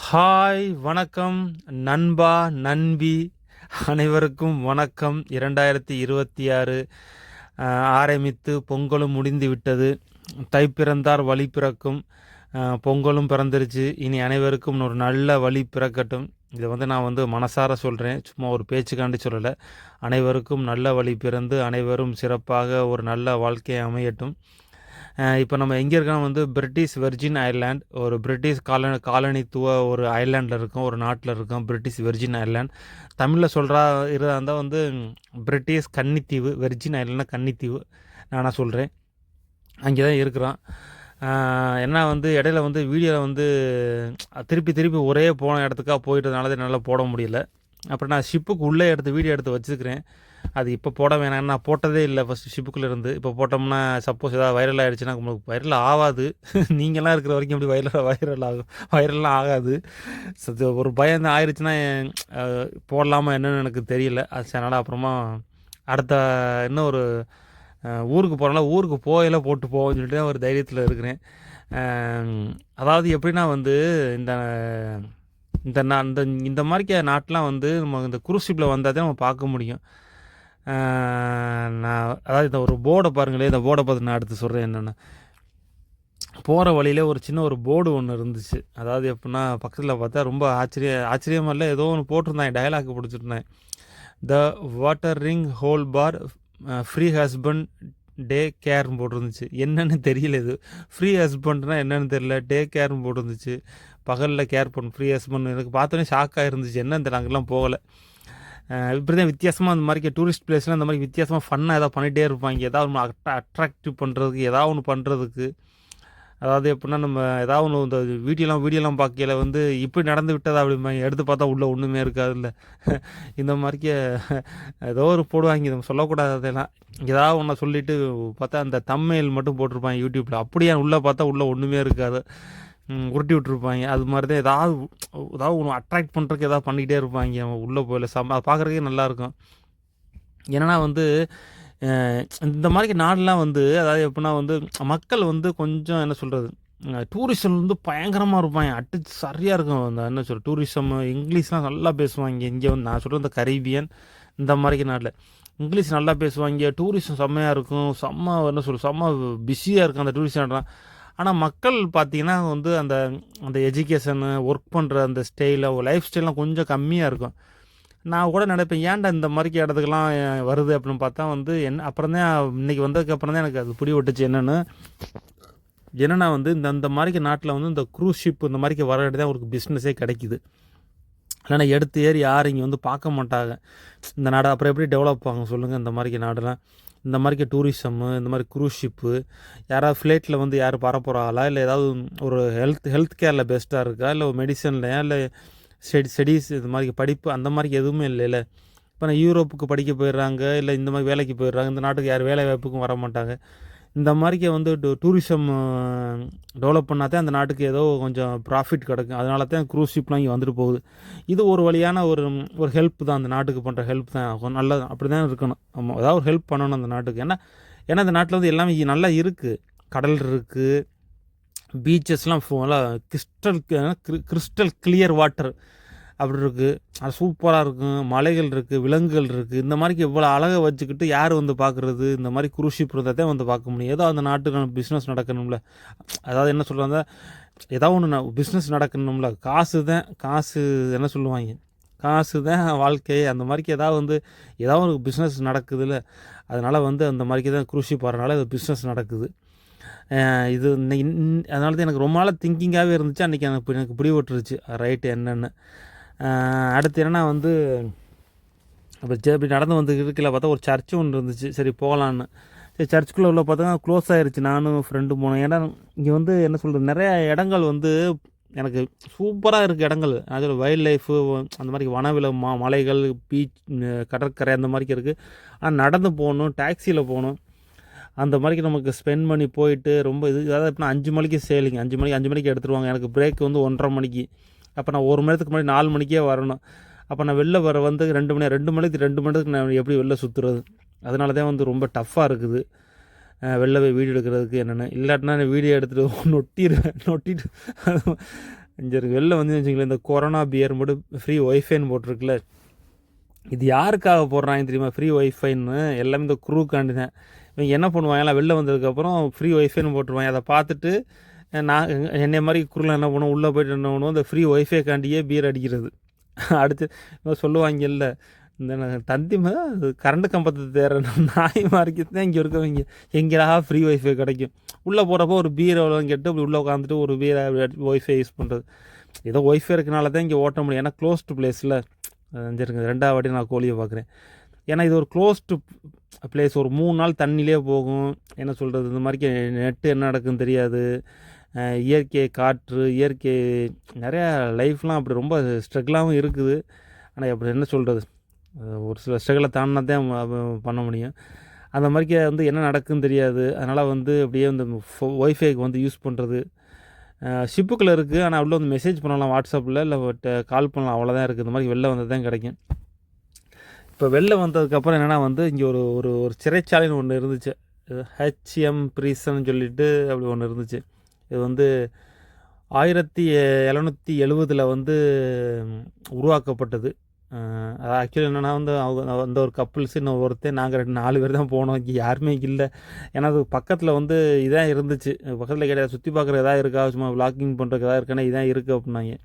Hi, வணக்கம் நண்பா, நண்பி அனைவருக்கும் வணக்கம். 2026 ஆரம்பித்து பொங்கலும் முடிந்து விட்டது. தை பிறந்தார் வழி பிறக்கும். பொங்கலும் பிறந்துருச்சு. இனி அனைவருக்கும் ஒரு நல்ல வழி பிறக்கட்டும். இதை நான் மனசார சொல்கிறேன், சும்மா ஒரு பேச்சுக்காண்டி சொல்லலை. அனைவருக்கும் நல்ல வழி பிறந்து அனைவரும் சிறப்பாக ஒரு நல்ல வாழ்க்கையை அமையட்டும். இப்போ நம்ம எங்கே இருக்கோம், பிரிட்டிஷ் வெர்ஜின் ஐலாண்ட், ஒரு பிரிட்டிஷ் காலனித்துவ ஒரு ஐலாண்டில் இருக்கோம், ஒரு நாட்டில் இருக்கோம், பிரிட்டிஷ் வெர்ஜின் ஐலாண்ட். தமிழில் சொல்கிறா இருந்தால் பிரிட்டிஷ் கன்னித்தீவு, வெர்ஜின் ஐலாண்ட்னா கன்னித்தீவு நான் சொல்கிறேன். அங்கே தான் இருக்கிறோம். ஏன்னா இடையில வீடியோவில் திருப்பி திருப்பி ஒரே போன இடத்துக்காக போயிட்டதுனால தான் என்னால் போட முடியல. அப்புறம் நான் ஷிப்புக்கு உள்ளே வீடியோ எடுத்து வச்சுருக்கிறேன். அது இப்போ போட வேணாம், நான் போட்டதே இல்லை ஃபஸ்ட்டு ஷிப்புக்குள்ளே இருந்து. இப்போ போட்டோம்னா சப்போஸ் ஏதாவது வைரல் ஆகிடுச்சுன்னா உங்களுக்கு வைரல் ஆகாது. நீங்களாம் இருக்கிற வரைக்கும் எப்படி வைரல் ஆகும்? வைரல்லாம் ஆகாது. ஒரு பயம் ஆயிடுச்சுன்னா போடலாமா என்னன்னு எனக்கு தெரியல. அது அதனால் அப்புறமா அடுத்த இன்னும் ஒரு ஊருக்கு போகிறனால ஊருக்கு போயில போட்டு போவோம்னு சொல்லிட்டு தான் ஒரு தைரியத்தில் இருக்கிறேன். அதாவது எப்படின்னா இந்த இந்த நான் இந்த இந்த மாதிரி நாட்டெலாம் நம்ம இந்த குரூஸ் ஷிப்பில் வந்தால் தான் நம்ம பார்க்க முடியும். நான் அதாவது இந்த ஒரு போர்டை பாருங்களேன், இந்த போர்டை பார்த்து நான் அடுத்து சொல்கிறேன் என்னென்னா. போகிற வழியிலே ஒரு சின்ன ஒரு போர்டு ஒன்று இருந்துச்சு. அதாவது எப்படின்னா பக்கத்தில் பார்த்தா ரொம்ப ஆச்சரியமாக இல்லை, ஏதோ ஒன்று போட்டிருந்தாங்க, டயலாக் பிடிச்சிருந்தேன். The water ring hole bar free husband day கேர்னு போட்டிருந்துச்சு. என்னென்னு தெரியல, இது ஃப்ரீ ஹஸ்பண்ட்னா என்னென்னு தெரியல, டே கேர்னு போட்டிருந்துச்சு. பகலில் கேர் பண்ணும் ஃப்ரீ ஹஸ்பண்ட். எனக்கு பார்த்தோன்னே ஷாக்காக இருந்துச்சு, என்னன்னு தெரியல, அங்கெல்லாம் போகலை. இப்படி தான் வித்தியாசமாக அந்த மாதிரி டூரிஸ்ட் பிளேஸ்லாம் இந்த மாதிரி வித்தியாசமாக ஃபன்னாக ஏதாவது பண்ணிகிட்டே இருப்பாங்க, ஏதாவது ஒன்று அட்ராக்டிவ் பண்ணுறதுக்கு, ஏதாவது ஒன்று பண்ணுறதுக்கு. அதாவது எப்படின்னா நம்ம ஏதாவது ஒன்று இந்த வீடியோலாம் பார்க்கல இப்படி நடந்து விட்டதா அப்படிம்பாங்க, எடுத்து பார்த்தா உள்ளே ஒன்றுமே இருக்காதுல்ல. இந்த மாதிரிக்கே ஏதோ ஒரு போடுவாங்க, நம்ம சொல்லக்கூடாது. அதெல்லாம் ஏதாவது ஒன்றை சொல்லிவிட்டு பார்த்தா அந்த தம்ப்நெயில் மட்டும் போட்டிருப்பாங்க யூடியூப்பில். அப்படியே உள்ளே பார்த்தா உள்ளே ஒன்றுமே இருக்காது, உருட்டி விட்டுருப்பாங்க. அது மாதிரி தான் ஏதாவது ஒன்று அட்ராக்ட் பண்ணுறதுக்கு ஏதாவது பண்ணிக்கிட்டே இருப்பாங்க. அவன் உள்ளே போயில அதை பார்க்குறதுக்கே நல்லாயிருக்கும். ஏன்னா இந்த மாதிரி நாடெலாம் அதாவது எப்படின்னா மக்கள் கொஞ்சம் என்ன சொல்கிறது, டூரிசம் பயங்கரமாக இருப்பாங்க, அடிச்சு சரியாக இருக்கும். அந்த என்ன சொல்கிறது, டூரிசம் இங்கிலீஷ்லாம் நல்லா பேசுவாங்க. இங்கே நான் சொல்கிற இந்த கரீபியன் இந்த மாதிரி நாட்டில் இங்கிலீஷ் நல்லா பேசுவாங்க. டூரிசம் செம்மையாக இருக்கும், செம்ம பிஸியாக இருக்கும் அந்த டூரிஸ்ட் நாடெலாம். ஆனால் மக்கள் பார்த்திங்கன்னா அந்த அந்த எஜுகேஷனு, ஒர்க் பண்ணுற அந்த ஸ்டைலு, லைஃப் ஸ்டைல்லாம் கொஞ்சம் கம்மியாக இருக்கும். நான் கூட நினைப்பேன், ஏன்டா இந்த மாதிரி இடத்துக்கெல்லாம் வருது அப்படின்னு பார்த்தா அப்புறம் தான் இன்றைக்கி வந்ததுக்கப்புறம் தான் எனக்கு அது புடி விட்டுச்சு. என்னென்னா இந்த மாதிரி நாட்டில் இந்த க்ரூஸ் ஷிப் இந்த மாதிரி வர தான் அவருக்கு பிஸ்னஸே கிடைக்கிது. இல்லைன்னா எடுத்து ஏறி யாரும் இங்கே பார்க்க மாட்டாங்க இந்த நாடு. அப்புறம் எப்படி டெவலப் ஆகும் சொல்லுங்கள்? இந்த மாதிரி நாடெல்லாம் இந்த மாதிரி டூரிசம்மு, இந்த மாதிரி க்ரூஸ் ஷிப்பு, யாராவது ஃப்ளைட்டில் யார் பரப்போகிறாங்களா, இல்லை ஏதாவது ஒரு ஹெல்த் கேரில் பெஸ்ட்டாக இருக்கா, இல்லை ஒரு மெடிசன்லையா, இல்லை ஸ்டடீஸ் இது மாதிரி படிப்பு அந்த மாதிரி எதுவுமே இல்லைல்ல. இப்போ நான் யூரோப்புக்கு படிக்க போயிடுறாங்க, இல்லை இந்த மாதிரி வேலைக்கு போயிடுறாங்க. இந்த நாட்டுக்கு யார் வேலை வாய்ப்புக்கும் வர மாட்டாங்க. இந்த மாதிரிக்கு டூரிசம் டெவலப் பண்ணால் அந்த நாட்டுக்கு ஏதோ கொஞ்சம் ப்ராஃபிட் கிடைக்கும். அதனால தான் க்ரூஸ் ஷிப்லாம் இங்கே வந்துட்டு போகுது. இது ஒரு வழியான ஒரு ஹெல்ப் தான், அந்த நாட்டுக்கு பண்ணுற ஹெல்ப் தான். நல்லது, அப்படி தான் இருக்கணும். நம்ம ஏதாவது ஒரு ஹெல்ப் பண்ணணும் அந்த நாட்டுக்கு. ஏன்னா இந்த நாட்டில் எல்லாமே நல்லா இருக்குது. கடல் இருக்குது, பீச்சஸ்லாம் நல்லா கிறிஸ்டல் கிளியர் வாட்டர் அப்படி இருக்குது, அது சூப்பராக இருக்கும். மலைகள் இருக்குது, விலங்குகள் இருக்குது. இந்த மாதிரிக்கு இவ்வளோ அழகை வச்சுக்கிட்டு யார் பார்க்குறது? இந்த மாதிரி க்ரூஸ் ஷிப் இருந்தால் தான் பார்க்க முடியும். ஏதோ அந்த நாட்டுக்கு பிஸ்னஸ் நடக்கணும்ல. அதாவது என்ன சொல்கிறாங்க, ஏதாவது ஒன்று பிஸ்னஸ் நடக்கணும்ல. காசு என்ன சொல்லுவாங்க, காசு தான் வாழ்க்கை. அந்த மாதிரிக்கு ஏதாவது ஒரு பிஸ்னஸ் நடக்குதுல்ல. அதனால் அந்த மாதிரிக்கு தான் க்ரூஸ் ஷிப் வரனால இது பிஸ்னஸ் நடக்குது. இது அதனால தான் எனக்கு ரொம்ப நாளாக திங்கிங்காகவே இருந்துச்சு. அன்றைக்கி எனக்கு பிடி விட்டுருச்சு ரைட்டு என்னென்னு. அடுத்து என்னென்னா அப்போ இப்படி நடந்து இருக்கல பார்த்தா ஒரு சர்ச்சு ஒன்று இருந்துச்சு. சரி போகலான்னு, சரி சர்ச்சுக்குள்ளே உள்ள பார்த்தா க்ளோஸ் ஆகிருச்சு. நானும் ஃப்ரெண்டு போனேன். ஏன்னா இங்கே என்ன சொல்கிறது, நிறையா இடங்கள் எனக்கு சூப்பராக இருக்குது இடங்கள். அதில் வைல்ட் லைஃபு, அந்த மாதிரி வனவில மலைகள், பீச், கடற்கரை அந்த மாதிரி இருக்குது. ஆனால் நடந்து போகணும், டாக்ஸியில் போகணும். அந்த மாதிரிக்கு நமக்கு ஸ்பெண்ட் பண்ணி போயிட்டு ரொம்ப அதாவது எப்படின்னா 5 மணிக்கு சேலிங்க, 5 மணிக்கு எடுத்துருவாங்க. எனக்கு பிரேக் 1:30 மணிக்கு. அப்போ நான் 1 மணி நேரத்துக்கு முன்னாடி 4 மணிக்கே வரணும். அப்போ நான் வெளில வர 2 மணிக்கு நான் எப்படி வெளில சுற்றுறது? அதனால தான் ரொம்ப டஃப்பாக இருக்குது வெளில போய் வீடியோ எடுக்கிறதுக்கு. என்னென்னு இல்லாட்டினா வீடியோ எடுத்துகிட்டு நொட்டிட்டு இங்கே இருக்கு வெளில வந்து வச்சுங்களேன், இந்த கொரோனா பியர் மட்டும் ஃப்ரீ ஒய்ஃபைன்னு போட்டிருக்குல்ல, இது யாருக்காக போடுறாங்க தெரியுமா? ஃப்ரீ ஒய்ஃபைன்னு எல்லாமே இந்த குரூக்காண்டி தான். இவங்க என்ன பண்ணுவாங்க, எல்லாம் வெளில வந்ததுக்கப்புறம் ஃப்ரீ ஒய்ஃபைன்னு போட்டுருவாங்க. அதை பார்த்துட்டு நான் என்னை மாதிரி குரூலாம் என்ன பண்ணுவோம், உள்ளே போய்ட்டு என்ன பண்ணுவோம், இந்த ஃப்ரீ ஒய்ஃபைக்காண்டியே பீர் அடிக்கிறது. அடுத்து சொல்லுவாங்கல்ல, இந்த தந்தி கரண்ட் கம்பத்தை தேர நாய் மார்க்கெட் தான் இங்கே இருக்கவங்க, எங்கேடா ஃப்ரீ ஒய்ஃபை கிடைக்கும். உள்ளே போகிறப்போ ஒரு பீர் எவ்வளோன்னு கேட்டு அப்படி உள்ளே உட்காந்துட்டு ஒரு பீரை ஒய்ஃபை யூஸ் பண்ணுறது. ஏதோ ஒய்ஃபை இருக்கனால தான் இங்கே ஓட்ட முடியும், ஏன்னா க்ளோஸ்டு பிளேஸில். தெரிஞ்சிருங்க, 2வது வாட்டி நான் கோழியை பார்க்குறேன். ஏன்னா இது ஒரு க்ளோஸ்டு பிளேஸ், ஒரு 3 நாள் தண்ணியிலே போகும். என்ன சொல்கிறது, இந்த மாதிரி நெட்டு என்ன நடக்குன்னு தெரியாது. இயற்கை காற்று, இயற்கை நிறையா லைஃப்லாம் அப்படி ரொம்ப ஸ்ட்ரகிளாகவும் இருக்குது. ஆனால் அப்படி என்ன சொல்கிறது, ஒரு சில ஸ்ட்ரகிளை தாண்டினா தான் பண்ண முடியும். அந்த மாதிரிக்கே வந்து என்ன நடக்குன்னு தெரியாது. அதனால் வந்து அப்படியே வந்து ஒய்ஃபைக்கு வந்து யூஸ் பண்ணுறது. ஷிப்புக்குள்ளே இருக்குது, ஆனால் உள்ள வந்து மெசேஜ் பண்ணலாம் வாட்ஸ்அப்பில், இல்லை கால் பண்ணலாம், அவ்வளோதான் இருக்குது. இந்த மாதிரி வெளில வந்து தான் கிடைக்கும். இப்போ வெளில வந்ததுக்கப்புறம் என்னென்னா வந்து இங்கே ஒரு ஒரு ஒரு சிறைச்சாலைன்னு ஒன்று இருந்துச்சு, ஹெச்எம் ப்ரீசன் சொல்லிட்டு அப்படி ஒன்று இருந்துச்சு. இது வந்து 1770 வந்து உருவாக்கப்பட்டது. அது ஆக்சுவலி என்னென்னா வந்து அவங்க அந்த ஒரு கப்புள்ஸு, இன்னும் ஒருத்தர், நாங்கள் 4 பேர் தான் போனோம். இங்கே யாருமே இல்லை. ஏன்னா அது பக்கத்தில் வந்து இதான் இருந்துச்சு. பக்கத்தில் கிடையாது, சுற்றி பார்க்குற எதாவது இருக்கா, சும்மா விளாக்கிங் பண்ணுறதுக்கு எதாவது இருக்குன்னா இதான் இருக்குது அப்படின்னாங்க.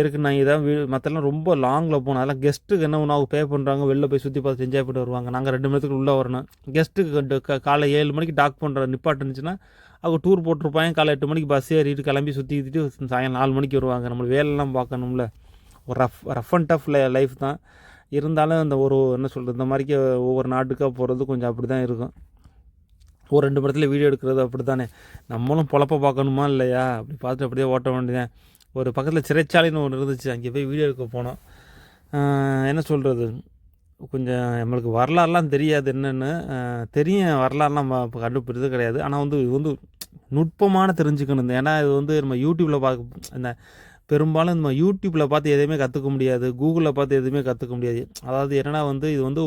இருக்குன்னாங்க. இதான் மற்றெல்லாம் ரொம்ப லாங்கில் போனோம். அதெல்லாம் கெஸ்ட்டுக்கு என்ன ஒன்று அவங்க பே பண்ணுறாங்க, வெளில போய் சுற்றி பார்த்து என்ஜாய் பண்ணிட்டு வருவாங்க. நாங்கள் 2 மணி நேரத்துக்கு உள்ளே வரணும். கெஸ்ட்டுக்கு காலை 7 மணிக்கு டாக் பண்ணுற நிப்பாட்டு இருந்துச்சுன்னா அவங்க டூர் போட்டிருப்பாங்க. காலை 8 மணிக்கு பஸ் ஏறிட்டு கிளம்பி சுற்றிக்கிட்டு சாயங்காலம் 4 மணிக்கு வருவாங்க. நம்மளுக்கு வேலைலாம் பார்க்கணும்ல. ஒரு ரஃப் அண்ட் டஃப் லைஃப் தான். இருந்தாலும் இந்த ஒரு என்ன சொல்கிறது, இந்த மாதிரிக்கு ஒவ்வொரு நாட்டுக்காக போகிறது கொஞ்சம் அப்படி தான் இருக்கும். ஒரு 2 படத்தில் வீடியோ எடுக்கிறது அப்படி தானே. நம்மளும் பொழப்ப பார்க்கணுமா இல்லையா, அப்படி பார்த்துட்டு அப்படியே ஓட்ட வேண்டியதான். ஒரு பக்கத்தில் சிறைச்சாலைன்னு ஒன்று இருந்துச்சு, அங்கே போய் வீடியோ எடுக்க போனோம். என்ன சொல்கிறது, கொஞ்சம் நம்மளுக்கு வரலாறுலாம் தெரியாது, என்னென்னு தெரியும், வரலாறுலாம் கண்டுபிடிச்சது கிடையாது. ஆனால் வந்து இது வந்து நுட்பமான தெரிஞ்சுக்கணும். ஏன்னா இது வந்து நம்ம யூடியூப்பில் பார்க்க, இந்த பெரும்பாலும் நம்ம யூடியூப்பில் பார்த்து எதையுமே கற்றுக்க முடியாது, கூகுளில் பார்த்து எதுவுமே கற்றுக்க முடியாது. அதாவது என்னென்னா வந்து இது வந்து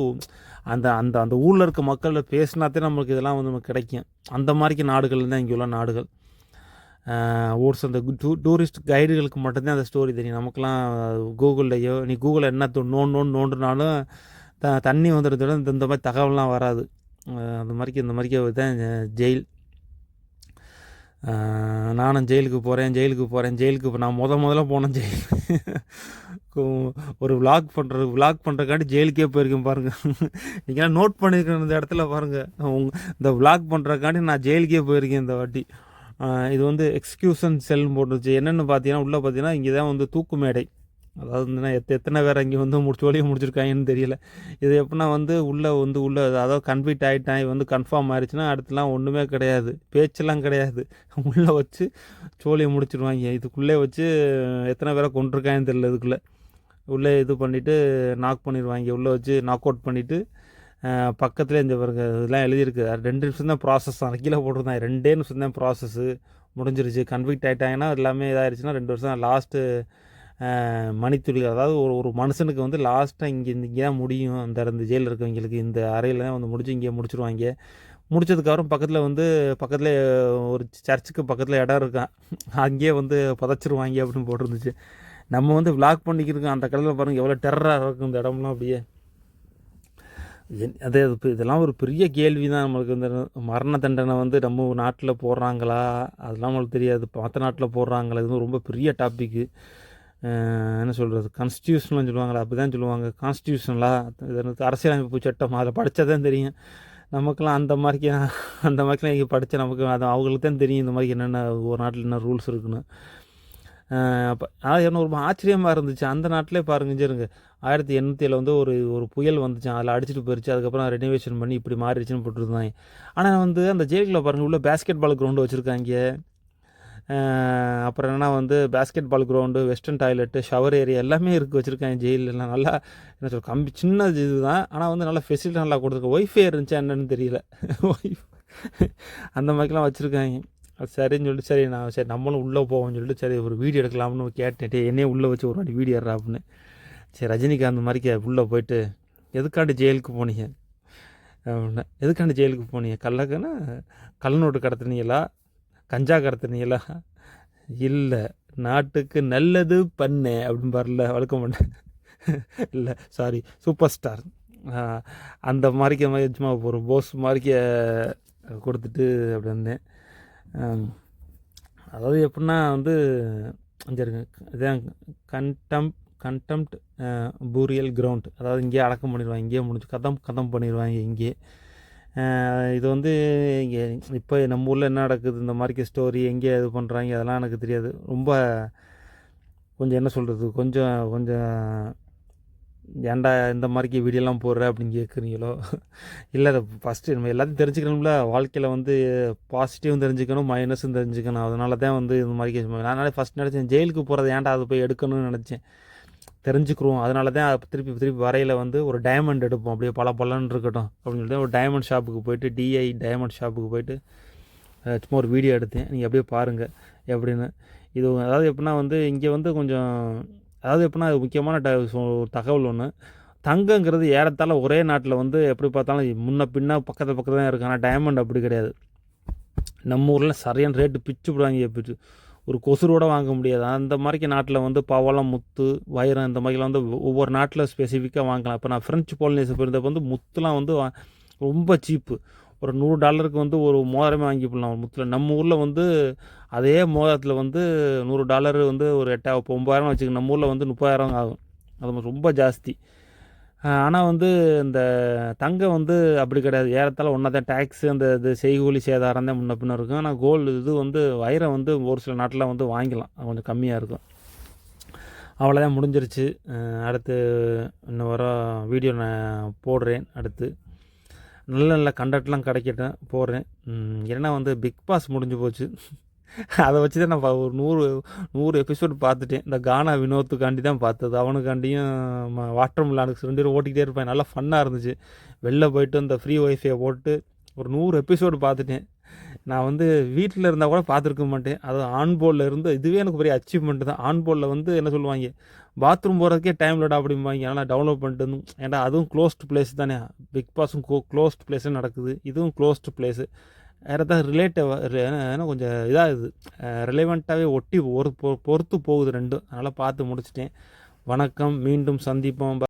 அந்த அந்த அந்த ஊரில் இருக்க மக்கள் பேசினாத்தே நம்மளுக்கு இதெல்லாம் வந்து நமக்கு கிடைக்கும். அந்த மாதிரிக்கு நாடுகள் தான் இங்கே உள்ள நாடுகள். ஒரு சில டூரிஸ்ட் கைடுகளுக்கு மட்டும்தான் அந்த ஸ்டோரி தெரியும். நமக்குலாம் கூகுள்லையோ, நீ கூகுளில் என்ன நோண்டுனாலும் தண்ணி வந்துடுறதோட இந்த மாதிரி தகவல்லாம் வராது. அந்த மாதிரிக்கு இந்த மாதிரிக்கு தான் ஜெயில். நானும் ஜெயிலுக்கு போகிறேன். நான் முதல்ல போனேன் ஜெயில். ஒரு விளாக் பண்ணுறக்காண்டி ஜெயிலுக்கே போயிருக்கேன் பாருங்கள். நீங்களாம் நோட் பண்ணியிருக்கேன் இந்த இடத்துல பாருங்கள். இந்த விளாக் பண்ணுறக்காண்டி நான் ஜெயிலுக்கே போயிருக்கேன் இந்த வாட்டி. இது வந்து எக்ஸ்கியூஷன் செல்னு போட்டுருச்சு. என்னென்னு பார்த்தீங்கன்னா, உள்ளே பார்த்தீங்கன்னா இங்கே தான் வந்து தூக்கு மேடை. அதாவது வந்து எத்தனை பேர் இங்கே வந்து முடிச்சிருக்காங்கன்னு தெரியல. இது எப்படின்னா வந்து உள்ளே அதாவது கன்விக்ட் ஆகிட்டான், வந்து கன்ஃபார்ம் ஆயிடுச்சுன்னா அடுத்துலாம் ஒன்றுமே கிடையாது, பேச்செல்லாம் கிடையாது. உள்ளே வச்சு சோழியை முடிச்சிடுவாங்க. இதுக்குள்ளே வச்சு எத்தனை பேரை கொண்டிருக்காங்கன்னு தெரியல. இதுக்குள்ளே உள்ளே இது பண்ணிவிட்டு நாக் பண்ணிடுவாங்க. உள்ளே வச்சு நாக் அவுட் பண்ணிவிட்டு பக்கத்துலேயே இந்த பாருங்க இதெல்லாம் எழுதியிருக்கு. 2 நிமிஷம் தான் ப்ராசஸ் தான், கீழே போட்டிருந்தாங்க. 2 நிமிஷம் தான் ப்ராசஸ்ஸு முடிஞ்சிருச்சு. கன்விக்ட் ஆகிட்டாங்கன்னா எல்லாமே இதாகிடுச்சுன்னா 2 வருஷம் லாஸ்ட்டு மணித்துளிகள். அதாவது ஒரு மனுஷனுக்கு வந்து லாஸ்ட்டாக இங்கே தான் முடியும். இந்த ஜெயிலில் இருக்கவங்களுக்கு இந்த அறையில் தான் வந்து முடிச்சு இங்கே முடிச்சிருவாங்க. முடிச்சதுக்கப்புறம் பக்கத்தில் ஒரு சர்ச்சுக்கு பக்கத்தில் இடம் இருக்கான், அங்கேயே வந்து புதைச்சிருவாங்க அப்படின்னு போட்டிருந்துச்சு. நம்ம வந்து விளாக் பண்ணிக்கிருக்கோம். அந்த கடலில் பாருங்கள் எவ்வளோ டெரராக இருக்கும் இந்த இடம்லாம். அப்படியே அதே இதெல்லாம் ஒரு பெரிய கேள்வி தான் நம்மளுக்கு. இந்த மரண தண்டனை வந்து நம்ம நாட்டில் போடுறாங்களா, அதெல்லாம் நம்மளுக்கு தெரியாது. மற்ற நாட்டில் போடுறாங்களா, இது ரொம்ப பெரிய டாப்பிக்கு. என்ன சொல்கிறது, கான்ஸ்டியூஷன்லாம் சொல்லுவாங்களா, அப்படி தான் சொல்லுவாங்க. கான்ஸ்டியூஷனலாக இது அரசியலமைப்பு சட்டம், அதில் படித்தா தான் தெரியும். நமக்கெல்லாம் அந்த மாதிரிக்கெலாம் இங்கே படித்த நமக்கு அது அவங்களுக்கு தான் தெரியும் இந்த மாதிரி என்னென்ன ஒரு நாட்டில் என்ன ரூல்ஸ் இருக்குன்னு. அப்போ அது என்ன ஒரு ஆச்சரியமாக இருந்துச்சு. அந்த நாட்டிலே பாருங்க இருங்க, 1807 வந்து ஒரு புயல் வந்துச்சு, அதில் அடிச்சுட்டு போயிடுச்சு. அதுக்கப்புறம் ரெனோவேஷன் பண்ணி இப்படி மாறிடுச்சுன்னு போட்டுருந்தாங்க. ஆனால் வந்து அந்த ஜெயிலில் பாருங்கள் உள்ள பேஸ்கெட் பால் கிரவுண்டு வச்சுருக்காங்க. அப்புறம் என்னென்னா வந்து basketball ground, western toilet, shower area எல்லாமே வச்சுருக்காங்க ஜெயிலெலாம். நல்லா என்ன சொல்ற சின்ன இது தான், ஆனால் வந்து நல்லா ஃபெசிலிட்டி நல்லா கொடுத்துருக்க. ஒய்ஃபை இருந்துச்சா என்னன்னு தெரியல. அந்த மாதிரிலாம் வச்சுருக்காங்க. அது சரின்னு சொல்லிட்டு சரி நம்மளும் உள்ளே போவோம்னு சொல்லிட்டு சரி ஒரு வீடியோ எடுக்கலாம்னு கேட்டுட்டு என்னையே உள்ளே வச்சு ஒரு வாட்டி வீடியோ எடுறா அப்படின்னு. சரி ரஜினிகாந்த் மாதிரிக்க உள்ளே போயிட்டு எதுக்காண்டி ஜெயிலுக்கு போனீங்க அப்படின்னா, எதுக்காண்டி ஜெயிலுக்கு போனீங்க, கள்ளக்கண்ணா கள்ள நோட்டு கடத்துனீங்களா, கஞ்சா கடத்துனீங்களா, இல்லை, நாட்டுக்கு நல்லது பண்ணு அப்படின்னு பாருல வழக்க மாட்டேன். இல்லை சாரி, சூப்பர் ஸ்டார் அந்த மாதிரிக்க சும்மா ஒரு போஸ் மாதிரிக்க கொடுத்துட்டு அப்படி வந்தேன். அதாவது எப்படின்னா வந்து இங்கே இருக்கு இதான் கண்டெம்ட் பூரியல் கிரவுண்ட், அதாவது இங்கேயே அடக்கம் பண்ணிடுவாங்க, இங்கேயே முடிஞ்சு கதம் பண்ணிடுவாங்க இங்கே. இது வந்து இங்கே இப்போ நம்ம ஊரில் என்ன நடக்குது, இந்த மாதிரி ஸ்டோரி எங்கே இது பண்ணுறாங்க அதெல்லாம் எனக்கு தெரியாது. ரொம்ப கொஞ்சம் என்ன சொல்கிறது, கொஞ்சம் கொஞ்சம் ஏன்டா இந்த மாதிரிக்கு வீடியோலாம் போடுற அப்படின்னு கேட்குறீங்களோ. இல்லை, அதை ஃபஸ்ட்டு நம்ம எல்லாத்தையும் தெரிஞ்சுக்கணும்ல. வாழ்க்கையில் வந்து பாசிட்டிவும் தெரிஞ்சுக்கணும், மைனஸும் தெரிஞ்சுக்கணும். அதனால தான் வந்து இந்த மாதிரி நான் ஃபஸ்ட் நினச்சேன் ஜெயிலுக்கு போகிறது ஏன்டா அதை போய் எடுக்கணும்னு நினச்சேன். தெரிஞ்சுக்கிறோம், அதனால தான் திருப்பி வரையில் வந்து ஒரு டைமண்ட் எடுப்போம், அப்படியே பலன்னு இருக்கட்டும் அப்படின்னு சொல்லிட்டு ஒரு டைமண்ட் ஷாப்புக்கு போயிட்டு டைமண்ட் ஷாப்புக்கு போயிட்டு சும்மா ஒரு வீடியோ எடுத்தேன். நீங்கள் அப்படியே பாருங்கள் எப்படின்னு. இது அதாவது எப்படின்னா வந்து இங்கே வந்து கொஞ்சம் அதாவது எப்படின்னா அது முக்கியமான தகவல் ஒன்று. தங்கங்கிறது ஏறத்தாழ ஒரே நாட்டில் வந்து எப்படி பார்த்தாலும் முன்ன பின்னா பக்கத்தில் தான் இருக்குது. ஆனால் டைமண்ட் அப்படி கிடையாது. நம்ம ஊரில் சரியான ரேட்டு பிச்சு போடுவாங்க, பிச்சு ஒரு கொசுரோட வாங்க முடியாது. அந்த மாதிரிக்கு நாட்டில் வந்து பவளம், முத்து, வைரம் இந்த மாதிரிலாம் வந்து ஒவ்வொரு நாட்டில் ஸ்பெசிஃபிக்காக வாங்கலாம். இப்போ நான் ஃப்ரெஞ்சு பாலினேஷன் போயிருந்தப்போ வந்து முத்துலாம் வந்து ரொம்ப சீப்பு. ஒரு $100 வந்து ஒரு மோதிரமே வாங்கி போடலாம் ஒரு முத்தில். நம்ம ஊரில் வந்து அதே மோதிரத்தில் வந்து $100 வந்து ஒரு 9,000 வச்சுக்க, நம்ம ஊரில் வந்து 30,000 ஆகும். அது ரொம்ப ஜாஸ்தி. ஆனால் வந்து இந்த தங்கம் வந்து அப்படி கிடையாது. ஏறத்தாழ ஒன்றா தான் டேக்ஸு, அந்த இது செய்கூலி சேதாரம் தான் முன்ன பின்ன இருக்கும். ஆனால் கோல்டு இது வந்து வைரம் வந்து ஒரு சில நாட்டில் வந்து வாங்கிக்கலாம், கொஞ்சம் கம்மியாக இருக்கும். அவ்வளோதான், முடிஞ்சிருச்சு. அடுத்து இன்னும் வர வீடியோ நான் போடுறேன். அடுத்து நல்ல நல்ல கண்டென்ட்லாம் கிடைக்கட்டும், போடுறேன். ஏன்னா வந்து பிக் பாஸ் முடிஞ்சு போச்சு. அதை வச்சு தான் நான் ஒரு 100 எபிசோடு பார்த்துட்டேன். இந்த கானா வினோத்துக்காண்டி தான் பார்த்தது. அவனுக்காண்டியும் வாட்டர் மிலானுக்கு 2 பேரும் ஓட்டிக்கிட்டே இருப்பேன். நல்லா ஃபன்னாக இருந்துச்சு. வெளில போயிட்டு இந்த ஃப்ரீ ஒய்ஃபை போட்டு ஒரு 100 எபிசோடு பார்த்துட்டேன். நான் வந்து வீட்டில் இருந்தால் கூட பார்த்துருக்க மாட்டேன். அதுவும் ஆன்போர்டில் இருந்து இதுவே எனக்கு பெரிய அச்சீவ்மெண்ட் தான். ஆன்போர்டில் வந்து என்ன சொல்லுவாங்க, பாத்ரூம் போகிறதுக்கே டைம் இல்லடா அப்படிம்பாங்க. ஆனால் டவுன்லோட் பண்ணிட்டு ஏன்டா அதுவும் க்ளோஸ்டு பிளேஸ் தானே. பிக் பாஸும் க்ளோஸ்டு பிளேஸும் நடக்குது, இதுவும் க்ளோஸ்டு பிளேஸு. வேறு ஏதாவது ஏன்னா கொஞ்சம் இதாகுது, ரிலேவெண்ட்டாகவே ஒட்டி பொறுத்து போகுது ரெண்டும். அதனால் பார்த்து முடிச்சிட்டேன். வணக்கம், மீண்டும் சந்திப்போம்.